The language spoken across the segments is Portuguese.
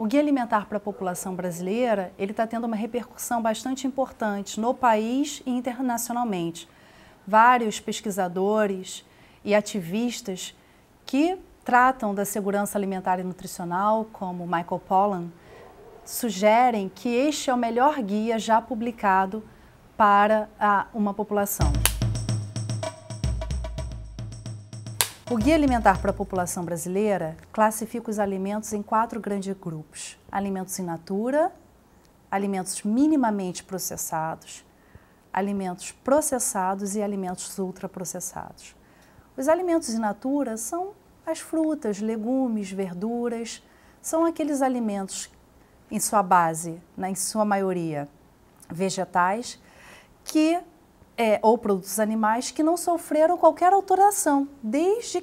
O Guia Alimentar para a População Brasileira, ele está tendo uma repercussão bastante importante no país e internacionalmente. Vários pesquisadores e ativistas que tratam da segurança alimentar e nutricional, como Michael Pollan, sugerem que este é o melhor guia já publicado para uma população. O Guia Alimentar para a População Brasileira classifica os alimentos em 4 grandes grupos: alimentos in natura, alimentos minimamente processados, alimentos processados e alimentos ultraprocessados. Os alimentos in natura são as frutas, legumes, verduras, são aqueles alimentos em sua base, em sua maioria vegetais, ou produtos animais que não sofreram qualquer alteração, desde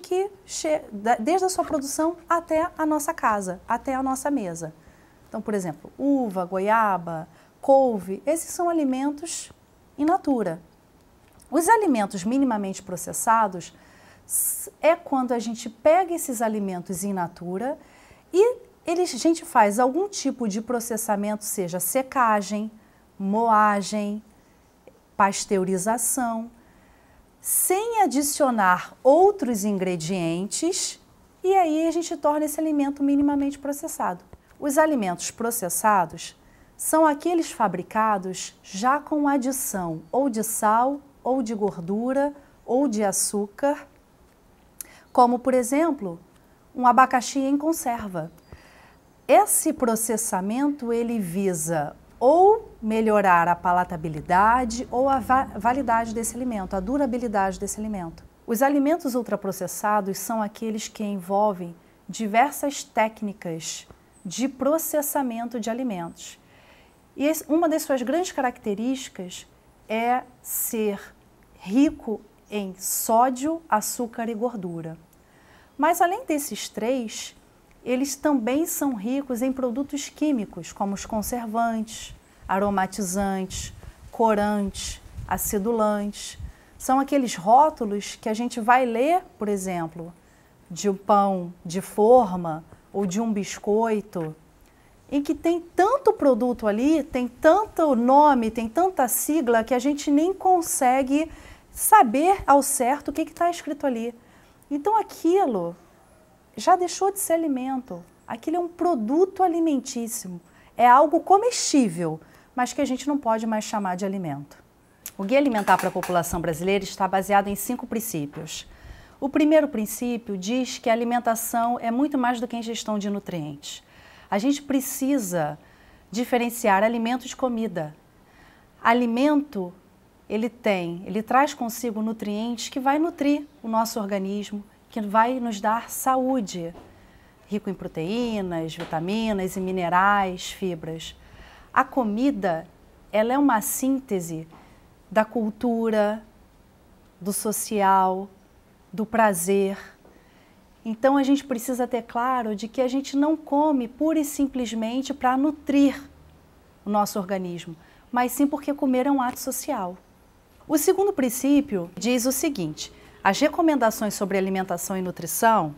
a sua produção até a nossa casa, até a nossa mesa. Então, por exemplo, uva, goiaba, couve, esses são alimentos in natura. Os alimentos minimamente processados é quando a gente pega esses alimentos in natura e a gente faz algum tipo de processamento, seja secagem, moagem, pasteurização, sem adicionar outros ingredientes, e aí a gente torna esse alimento minimamente processado. Os alimentos processados são aqueles fabricados já com adição ou de sal, ou de gordura, ou de açúcar, como, por exemplo, um abacaxi em conserva. Esse processamento, ele visa ou melhorar a palatabilidade ou a validade desse alimento, a durabilidade desse alimento. Os alimentos ultraprocessados são aqueles que envolvem diversas técnicas de processamento de alimentos. E uma das suas grandes características é ser rico em sódio, açúcar e gordura. Mas além desses 3, eles também são ricos em produtos químicos, como os conservantes, aromatizantes, corantes, acidulantes. São aqueles rótulos que a gente vai ler, por exemplo, de um pão de forma ou de um biscoito, em que tem tanto produto ali, tem tanto nome, tem tanta sigla, que a gente nem consegue saber ao certo o que está escrito ali. Então aquilo já deixou de ser alimento, aquilo é um produto alimentício, é algo comestível, mas que a gente não pode mais chamar de alimento. O Guia Alimentar para a População Brasileira está baseado em 5 princípios. O primeiro princípio diz que a alimentação é muito mais do que ingestão de nutrientes. A gente precisa diferenciar alimento de comida. Alimento, ele traz consigo nutrientes que vai nutrir o nosso organismo, que vai nos dar saúde, rico em proteínas, vitaminas e minerais, fibras. A comida, ela é uma síntese da cultura, do social, do prazer. Então a gente precisa ter claro de que a gente não come pura e simplesmente para nutrir o nosso organismo, mas sim porque comer é um ato social. O segundo princípio diz o seguinte: as recomendações sobre alimentação e nutrição,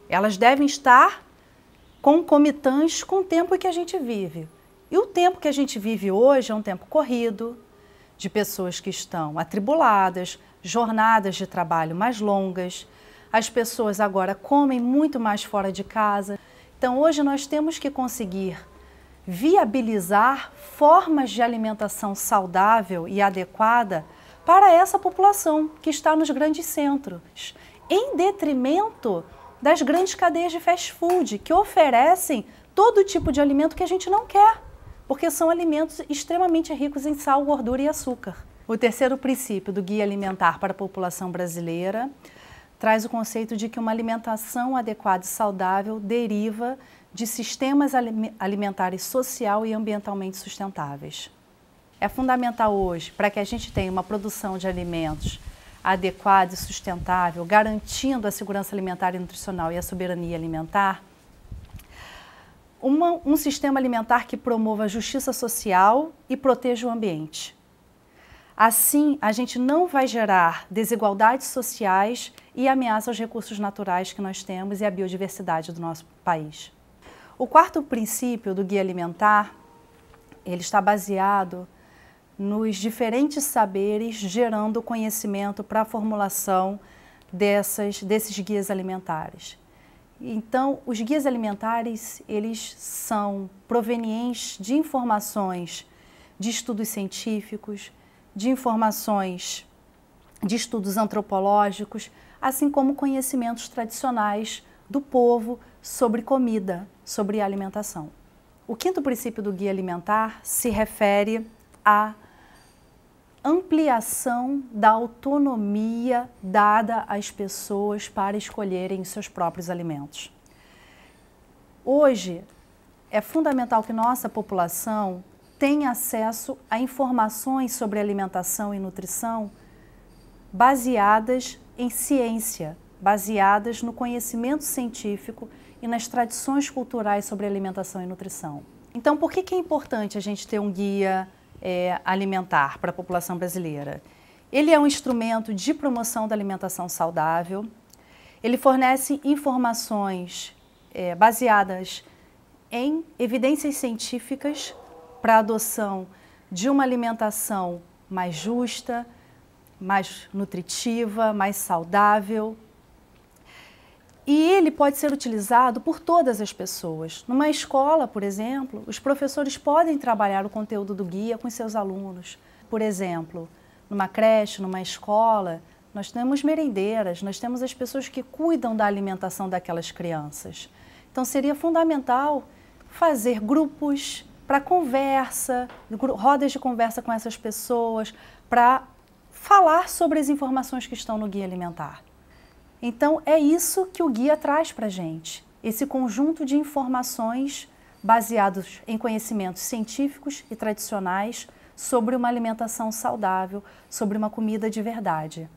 elas devem estar concomitantes com o tempo que a gente vive. E o tempo que a gente vive hoje é um tempo corrido, de pessoas que estão atribuladas, jornadas de trabalho mais longas, as pessoas agora comem muito mais fora de casa. Então hoje nós temos que conseguir viabilizar formas de alimentação saudável e adequada para essa população que está nos grandes centros, em detrimento das grandes cadeias de fast food, que oferecem todo tipo de alimento que a gente não quer, porque são alimentos extremamente ricos em sal, gordura e açúcar. O terceiro princípio do Guia Alimentar para a População Brasileira traz o conceito de que uma alimentação adequada e saudável deriva de sistemas alimentares social e ambientalmente sustentáveis. É fundamental hoje, para que a gente tenha uma produção de alimentos adequada e sustentável, garantindo a segurança alimentar e nutricional e a soberania alimentar, um sistema alimentar que promova a justiça social e proteja o ambiente. Assim, a gente não vai gerar desigualdades sociais e ameaça aos recursos naturais que nós temos e à biodiversidade do nosso país. O quarto princípio do guia alimentar, ele está baseado nos diferentes saberes, gerando conhecimento para a formulação desses guias alimentares. Então, os guias alimentares, eles são provenientes de informações de estudos científicos, de informações de estudos antropológicos, assim como conhecimentos tradicionais do povo sobre comida, sobre alimentação. O quinto princípio do guia alimentar se refere à ampliação da autonomia dada às pessoas para escolherem seus próprios alimentos. Hoje, é fundamental que nossa população tenha acesso a informações sobre alimentação e nutrição baseadas em ciência, baseadas no conhecimento científico e nas tradições culturais sobre alimentação e nutrição. Então, por que é importante a gente ter um guia alimentar para a população brasileira? Ele é um instrumento de promoção da alimentação saudável, ele fornece informações baseadas em evidências científicas para a adoção de uma alimentação mais justa, mais nutritiva, mais saudável. E ele pode ser utilizado por todas as pessoas. Numa escola, por exemplo, os professores podem trabalhar o conteúdo do guia com seus alunos. Por exemplo, numa creche, numa escola, nós temos merendeiras, nós temos as pessoas que cuidam da alimentação daquelas crianças. Então, seria fundamental fazer grupos para conversa, rodas de conversa com essas pessoas, para falar sobre as informações que estão no guia alimentar. Então, é isso que o guia traz para a gente, esse conjunto de informações baseados em conhecimentos científicos e tradicionais sobre uma alimentação saudável, sobre uma comida de verdade.